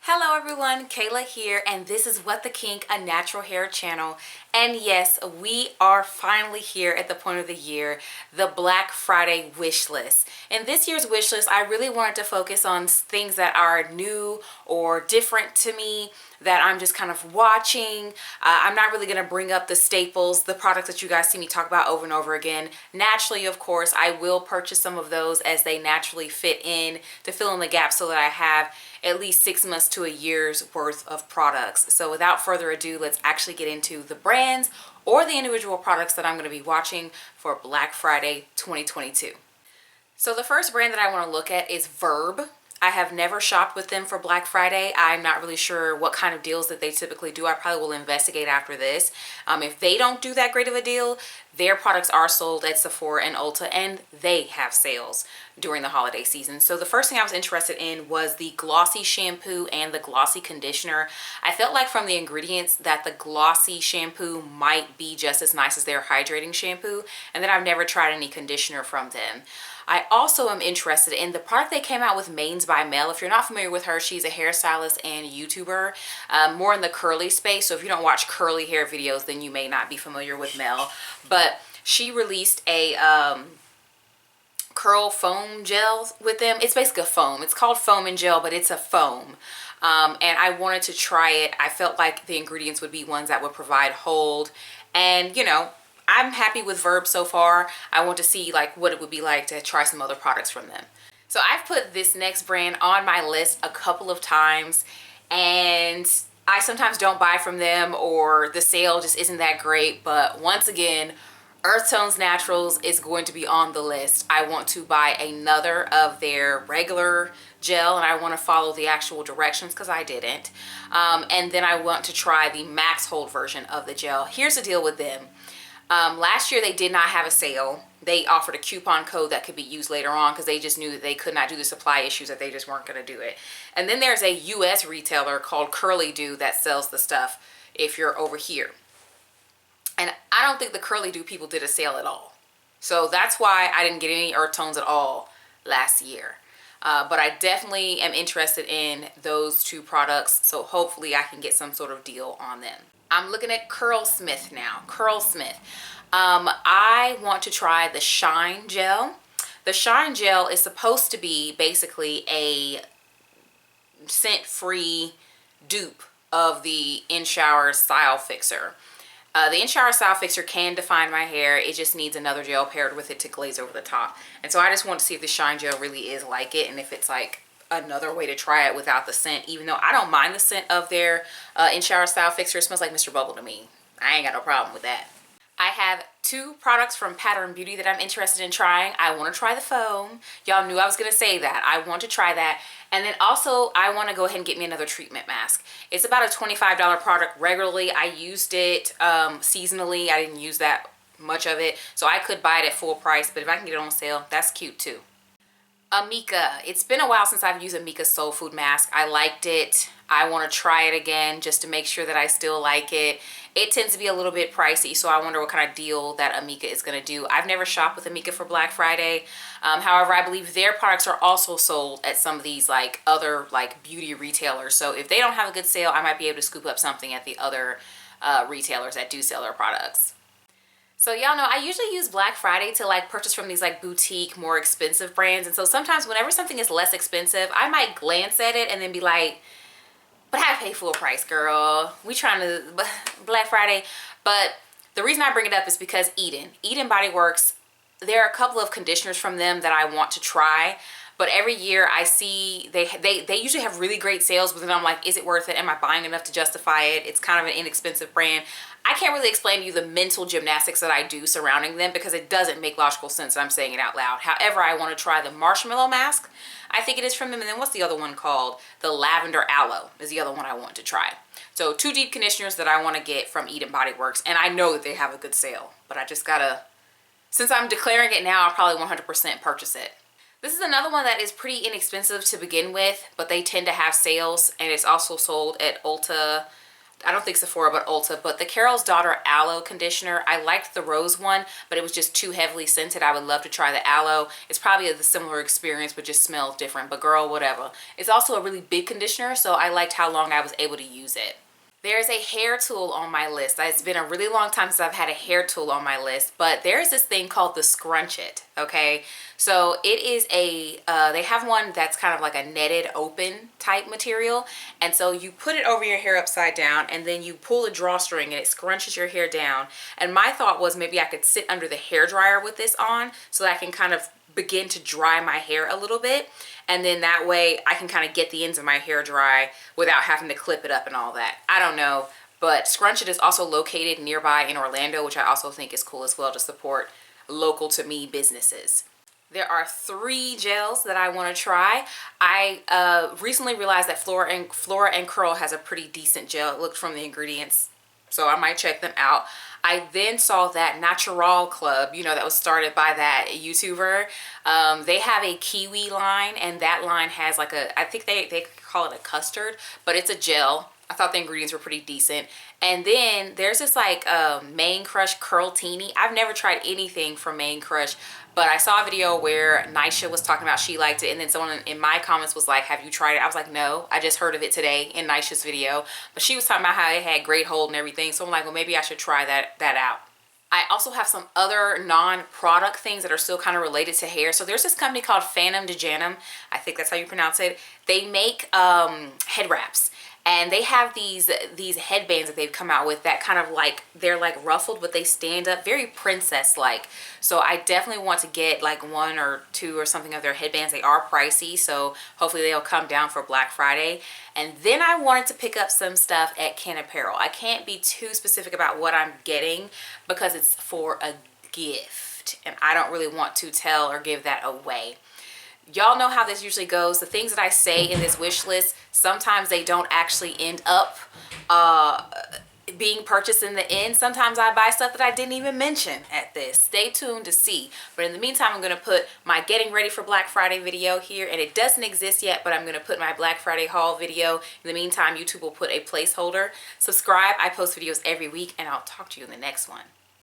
Hello everyone, Kayla here, and this is What the Kink, a natural hair channel. And yes, we are finally here at the point of the year, the Black Friday wish list. In this year's wish list, I really wanted to focus on things that are new or different to me, that I'm just kind of watching. I'm not really going to bring up the staples, the products that you guys see me talk about over and over again. Naturally, of course, I will purchase some of those as they naturally fit in to fill in the gaps so that I have at least 6 months to a year's worth of products. So without further ado, let's actually get into the brands or the individual products that I'm going to be watching for Black Friday 2022. So the first brand that I want to look at is Verb. I have never shopped with them for Black Friday. I'm not really sure what kind of deals that they typically do. I probably will investigate after this. If they don't do that great of a deal, their products are sold at Sephora and Ulta, and they have sales during the holiday season. So the first thing I was interested in was the glossy shampoo and the glossy conditioner. I felt like from the ingredients that the glossy shampoo might be just as nice as their hydrating shampoo, and then I've never tried any conditioner from them. I also am interested in the product they came out with, Mains by Mel. If you're not familiar with her, she's a hairstylist and YouTuber, more in the curly space. So if you don't watch curly hair videos, then you may not be familiar with Mel. But she released a curl foam gel with them. It's basically a foam. It's called foam and gel, but it's a foam. And I wanted to try it. I felt like the ingredients would be ones that would provide hold. And, you know, I'm happy with Verb so far. I want to see like what it would be like to try some other products from them. So I've put this next brand on my list a couple of times, and I sometimes don't buy from them or the sale just isn't that great. But once again, Earth Tones Naturals is going to be on the list. I want to buy another of their regular gel, and I want to follow the actual directions because I didn't. And then I want to try the Max Hold version of the gel. Here's the deal with them. Last year they did not have a sale. They offered a coupon code that could be used later on because they just knew that they could not do the supply issues, that they just weren't going to do it. And then there's a US retailer called Curly Do that sells the stuff if you're over here. And I don't think the Curly Do people did a sale at all. So that's why I didn't get any Earth Tones at all last year. But I definitely am interested in those two products. So hopefully I can get some sort of deal on them. I'm looking at Curlsmith now. Curlsmith. I want to try the Shine Gel. The Shine Gel is supposed to be basically a scent-free dupe of the In Shower Style Fixer. The In Shower Style Fixer can define my hair. It just needs another gel paired with it to glaze over the top. And so I just want to see if the Shine Gel really is like it, and if it's like another way to try it without the scent, even though I don't mind the scent of their In Shower Style Fixer. It smells like Mr. Bubble to me. I ain't got no problem with that. I have two products from Pattern Beauty that I'm interested in trying. I want to try the foam. Y'all knew I was going to say that. I want to try that. And then also I want to go ahead and get me another treatment mask. It's about a $25 product regularly. I used it seasonally. I didn't use that much of it. So I could buy it at full price, but if I can get it on sale, that's cute too. Amika. It's been a while since I've used Amika's Soul Food Mask. I liked it. I want to try it again just to make sure that I still like it. It tends to be a little bit pricey, so I wonder what kind of deal that Amika is going to do. I've never shopped with Amika for Black Friday. However, I believe their products are also sold at some of these like other like beauty retailers. So if they don't have a good sale, I might be able to scoop up something at the other retailers that do sell their products. So y'all know I usually use Black Friday to like purchase from these like boutique, more expensive brands. And so sometimes whenever something is less expensive, I might glance at it and then be like, but I pay full price, girl. We trying to Black Friday. But the reason I bring it up is because Eden Body Works, there are a couple of conditioners from them that I want to try. But every year I see they usually have really great sales, but then I'm like, is it worth it? Am I buying enough to justify it? It's kind of an inexpensive brand. I can't really explain to you the mental gymnastics that I do surrounding them because it doesn't make logical sense that I'm saying it out loud. However, I want to try the Marshmallow Mask. I think it is from them. And then what's the other one called? The Lavender Aloe is the other one I want to try. So two deep conditioners that I want to get from Eden Body Works. And I know that they have a good sale, but I just gotta, since I'm declaring it now, I'll probably 100% purchase it. This is another one that is pretty inexpensive to begin with, but they tend to have sales, and it's also sold at Ulta, I don't think Sephora, but Ulta, but the Carol's Daughter Aloe Conditioner. I liked the rose one, but it was just too heavily scented. I would love to try the aloe. It's probably a similar experience, but just smells different. But girl, whatever. It's also a really big conditioner, so I liked how long I was able to use it. There's a hair tool on my list. It's been a really long time since I've had a hair tool on my list, but there's this thing called the Scrunchit, okay? So it is they have one that's kind of like a netted open type material, and so you put it over your hair upside down, and then you pull a drawstring and it scrunches your hair down. And my thought was maybe I could sit under the hair dryer with this on so that I can kind of begin to dry my hair a little bit, and then that way I can kind of get the ends of my hair dry without having to clip it up and all that. I don't know, but Scrunchit is also located nearby in Orlando, which I also think is cool as well to support local to me businesses. There are 3 gels that I want to try. I recently realized that Flora and Curl has a pretty decent gel. It looked from the ingredients, so I might check them out. I then saw that Natural Club, you know, that was started by that YouTuber. They have a kiwi line, and that line has like I think they call it a custard, but it's a gel. I thought the ingredients were pretty decent. And then there's this like Mane Crush Curl Teeny. I've never tried anything from Mane Crush, but I saw a video where Nisha was talking about she liked it, and then someone in my comments was like, have you tried it? I was like, no, I just heard of it today in Nisha's video, but she was talking about how it had great hold and everything, so I'm like, well, maybe I should try that out. I also have some other non-product things that are still kind of related to hair. So there's this company called Phantom de Janum. I think that's how you pronounce it. They make head wraps. And they have these headbands that they've come out with that kind of like, they're like ruffled, but they stand up, very princess-like. So I definitely want to get like 1 or 2 or something of their headbands. They are pricey, so hopefully they'll come down for Black Friday. And then I wanted to pick up some stuff at Ken Apparel. I can't be too specific about what I'm getting because it's for a gift, and I don't really want to tell or give that away. Y'all know how this usually goes. The things that I say in this wish list, sometimes they don't actually end up being purchased in the end. Sometimes I buy stuff that I didn't even mention at this. Stay tuned to see. But in the meantime, I'm going to put my getting ready for Black Friday video here, and it doesn't exist yet, but I'm going to put my Black Friday haul video. In the meantime, YouTube will put a placeholder. Subscribe. I post videos every week, and I'll talk to you in the next one.